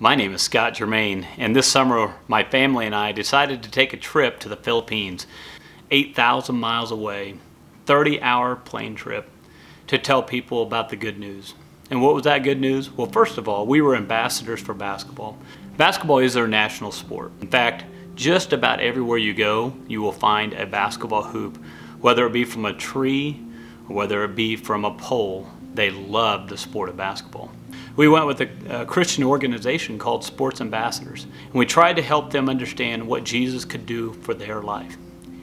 My name is Scott Jermain, and this summer my family and I decided to take a trip to the Philippines, 8,000 miles away, 30-hour plane trip, to tell people about the good news. And what was that good news? Well, first of all, we were ambassadors for basketball. Basketball is their national sport. In fact, just about everywhere you go, you will find a basketball hoop, whether it be from a tree or whether it be from a pole. They love the sport of basketball. We went with a Christian organization called Sports Ambassadors, and we tried to help them understand what Jesus could do for their life.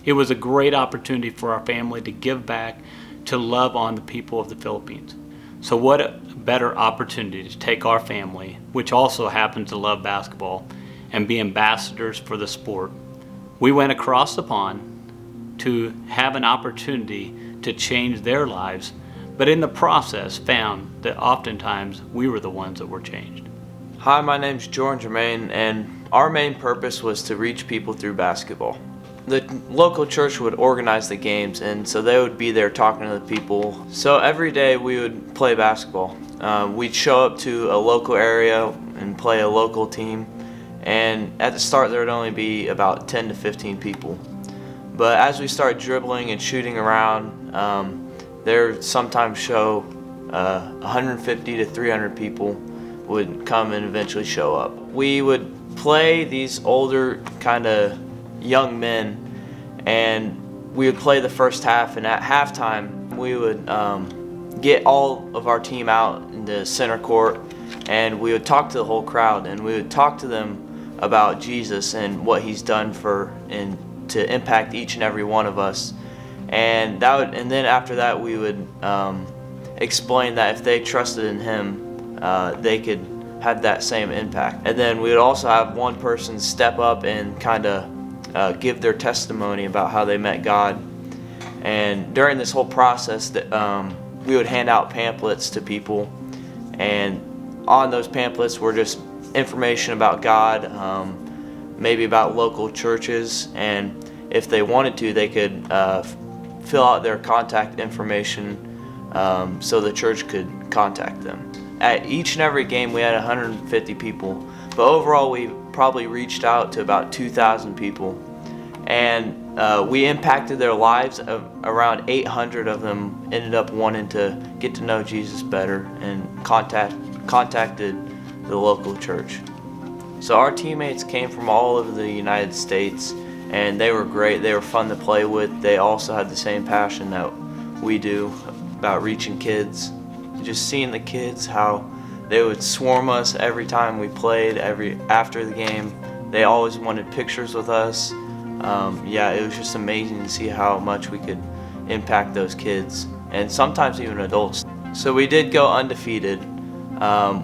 It was a great opportunity for our family to give back, to love on the people of the Philippines. So what a better opportunity to take our family, which also happens to love basketball, and be ambassadors for the sport. We went across the pond to have an opportunity to change their lives, but in the process found that oftentimes we were the ones that were changed. Hi, my name's Jermain, and our main purpose was to reach people through basketball. The local church would organize the games, and so they would be there talking to the people. So every day we would play basketball. We'd show up to a local area and play a local team, and at the start there would only be about 10 to 15 people. But as we started dribbling and shooting around, there sometimes show 150 to 300 people would come and eventually show up. We would play these older kind of young men, and we would play the first half, and at halftime we would get all of our team out in the center court, and we would talk to the whole crowd, and we would talk to them about Jesus and what he's done and to impact each and every one of us. And then after that we would explain that if they trusted in him, they could have that same impact. And then we would also have one person step up and kind of give their testimony about how they met God. And during this whole process, we would hand out pamphlets to people, and on those pamphlets were just information about God, maybe about local churches, and if they wanted to, they could fill out their contact information so the church could contact them. At each and every game we had 150 people, but overall we probably reached out to about 2,000 people, and we impacted their lives. Around 800 of them ended up wanting to get to know Jesus better and contacted the local church. So our teammates came from all over the United States, and they were great. They were fun to play with. They also had the same passion that we do about reaching kids. Just seeing the kids, how they would swarm us every time we played, after the game. They always wanted pictures with us. It was just amazing to see how much we could impact those kids, and sometimes even adults. So we did go undefeated.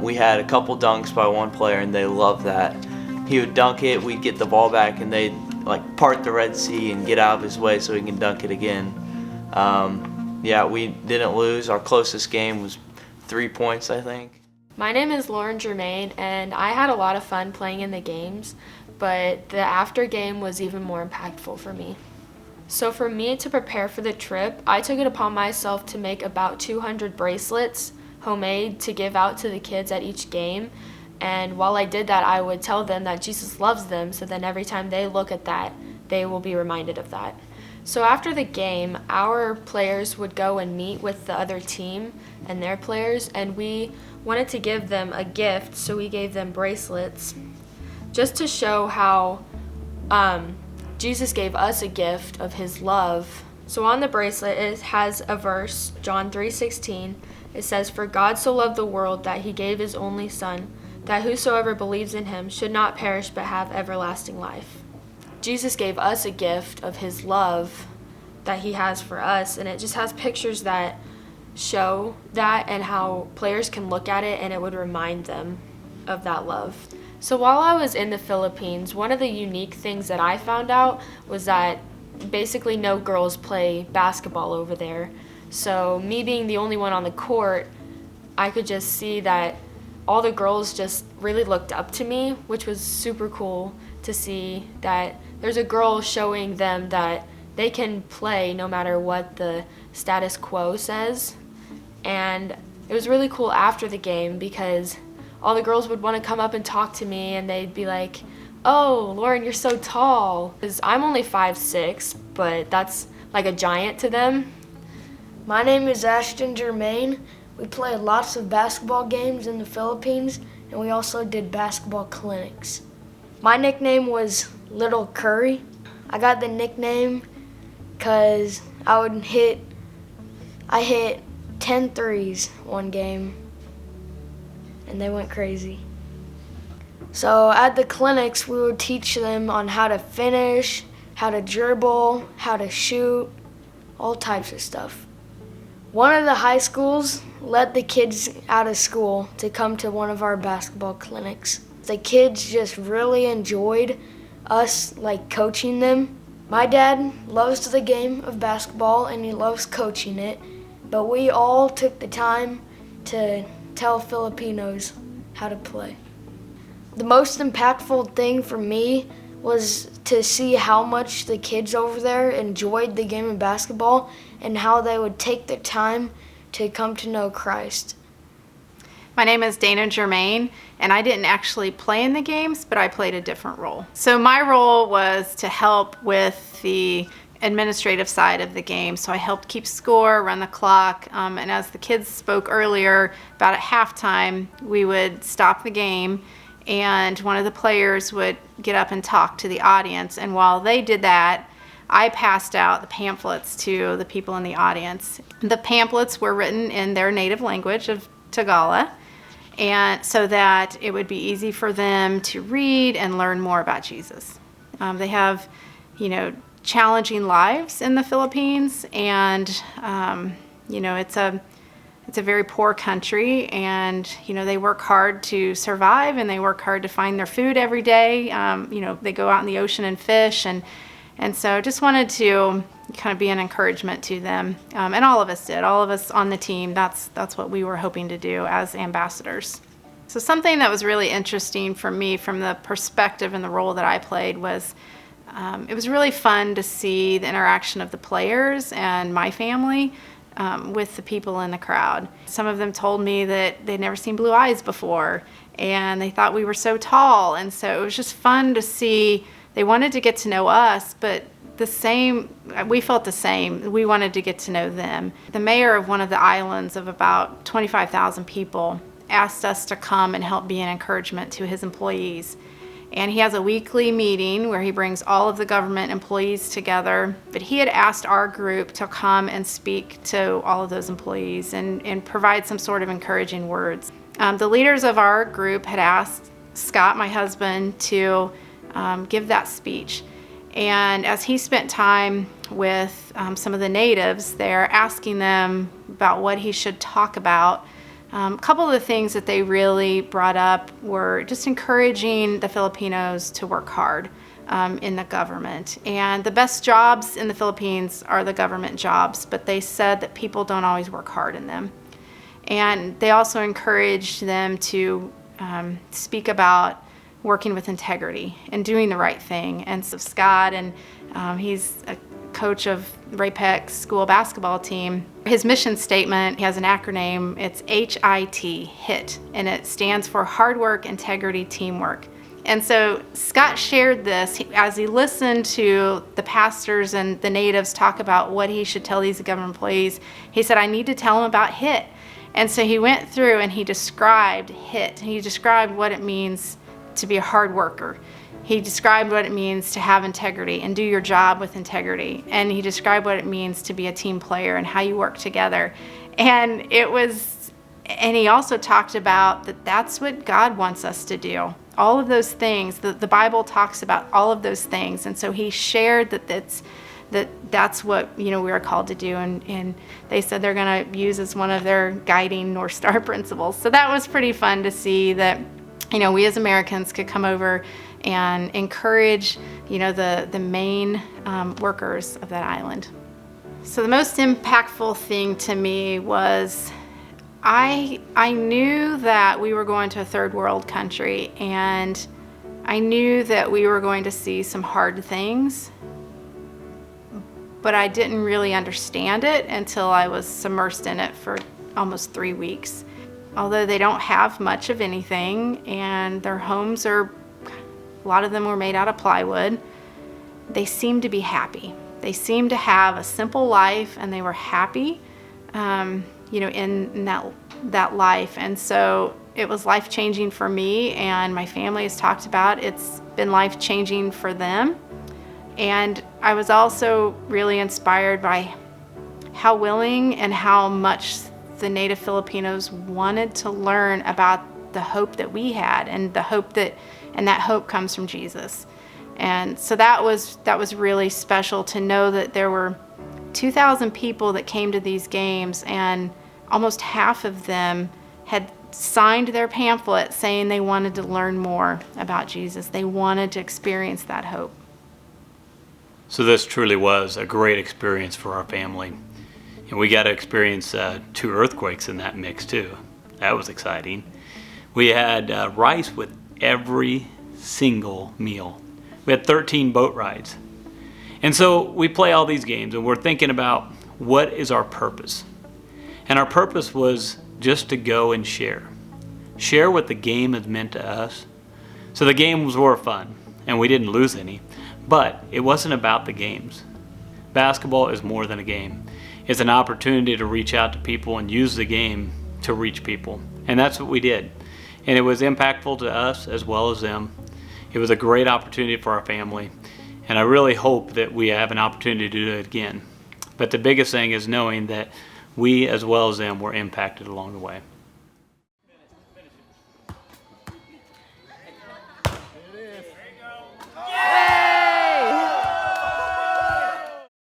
We had a couple dunks by one player, and they loved that. He would dunk it, we'd get the ball back, and they'd part the Red Sea and get out of his way so he can dunk it again. We didn't lose. Our closest game was 3 points, I think. My name is Jermain, and I had a lot of fun playing in the games, but the after game was even more impactful for me. So for me to prepare for the trip, I took it upon myself to make about 200 bracelets, homemade, to give out to the kids at each game. And while I did that, I would tell them that Jesus loves them, so then every time they look at that, they will be reminded of that. So after the game, our players would go and meet with the other team and their players, and we wanted to give them a gift, so we gave them bracelets just to show how Jesus gave us a gift of his love. So on the bracelet, it has a verse, John 3:16. It says, "For God so loved the world that he gave his only Son, that whosoever believes in him should not perish but have everlasting life." Jesus gave us a gift of his love that he has for us, and it just has pictures that show that and how players can look at it and it would remind them of that love. So while I was in the Philippines, one of the unique things that I found out was that basically no girls play basketball over there. So me being the only one on the court, I could just see that all the girls just really looked up to me, which was super cool to see that there's a girl showing them that they can play no matter what the status quo says. And it was really cool after the game because all the girls would want to come up and talk to me, and they'd be like, "Oh, Lauren, you're so tall." 'Cause I'm only 5'6", but that's like a giant to them. My name is Ashton Jermain. We play lots of basketball games in the Philippines, and we also did basketball clinics. My nickname was Little Curry. I got the nickname because I hit 10 threes one game, and they went crazy. So at the clinics, we would teach them on how to finish, how to dribble, how to shoot, all types of stuff. One of the high schools let the kids out of school to come to one of our basketball clinics. The kids just really enjoyed us coaching them. My dad loves the game of basketball and he loves coaching it, but we all took the time to tell Filipinos how to play. The most impactful thing for me was to see how much the kids over there enjoyed the game of basketball and how they would take the time to come to know Christ. My name is Dana Jermain, and I didn't actually play in the games, but I played a different role. So my role was to help with the administrative side of the game. So I helped keep score, run the clock, and as the kids spoke earlier, about at halftime, we would stop the game, and one of the players would get up and talk to the audience. And while they did that, I passed out the pamphlets to the people in the audience. The pamphlets were written in their native language of Tagalog, and so that it would be easy for them to read and learn more about Jesus. They have, challenging lives in the Philippines, and it's a very poor country, and they work hard to survive, and they work hard to find their food every day. They go out in the ocean and fish, and so just wanted to kind of be an encouragement to them, and all of us did. All of us on the team. That's what we were hoping to do as ambassadors. So something that was really interesting for me from the perspective and the role that I played was it was really fun to see the interaction of the players and my family with the people in the crowd. Some of them told me that they'd never seen blue eyes before, and they thought we were so tall, and so it was just fun to see. They wanted to get to know us, but we felt the same. We wanted to get to know them. The mayor of one of the islands of about 25,000 people asked us to come and help be an encouragement to his employees. And he has a weekly meeting where he brings all of the government employees together. But he had asked our group to come and speak to all of those employees and provide some sort of encouraging words. The leaders of our group had asked Scott, my husband, to give that speech. And as he spent time with some of the natives there, asking them about what he should talk about, a couple of the things that they really brought up were just encouraging the Filipinos to work hard in the government. And the best jobs in the Philippines are the government jobs, but they said that people don't always work hard in them. And they also encouraged them to speak about working with integrity and doing the right thing. And so Scott, and he's a coach of Ray Peck's school basketball team. His mission statement, he has an acronym, it's HIT, and it stands for Hard Work, Integrity, Teamwork. And so Scott shared this as he listened to the pastors and the natives talk about what he should tell these government employees. He said, I need to tell them about HIT. And so he went through and he described HIT. He described what it means to be a hard worker. He described what it means to have integrity and do your job with integrity. And he described what it means to be a team player and how you work together. And he also talked about that's what God wants us to do. All of those things, the Bible talks about all of those things. And so he shared that's what we are called to do, and they said they're going to use as one of their guiding North Star principles. So that was pretty fun to see that we as Americans could come over and encourage the main workers of that island. So the most impactful thing to me was I knew that we were going to a third world country, and I knew that we were going to see some hard things, but I didn't really understand it until I was submersed in it for almost 3 weeks. although they don't have much of anything and their homes a lot of them were made out of plywood, they seemed to be happy. They seemed to have a simple life, and they were happy, in that life. And so it was life-changing for me, and my family has talked about it's been life-changing for them. And I was also really inspired by how willing and how much the native Filipinos wanted to learn about the hope that we had, and that hope comes from Jesus. And so that was really special to know that there were 2,000 people that came to these games, and almost half of them had signed their pamphlet saying they wanted to learn more about Jesus. They wanted to experience that hope. So this truly was a great experience for our family. And we got to experience 2 earthquakes in that mix too. That was exciting. We had rice with every single meal. We had 13 boat rides. And so we play all these games, and we're thinking about what is our purpose. And our purpose was just to go and share what the game has meant to us. So the games were fun, and we didn't lose any, but it wasn't about the games. Basketball is more than a game. It's an opportunity to reach out to people and use the game to reach people. And that's what we did. And it was impactful to us as well as them. It was a great opportunity for our family, and I really hope that we have an opportunity to do it again. But the biggest thing is knowing that we as well as them were impacted along the way.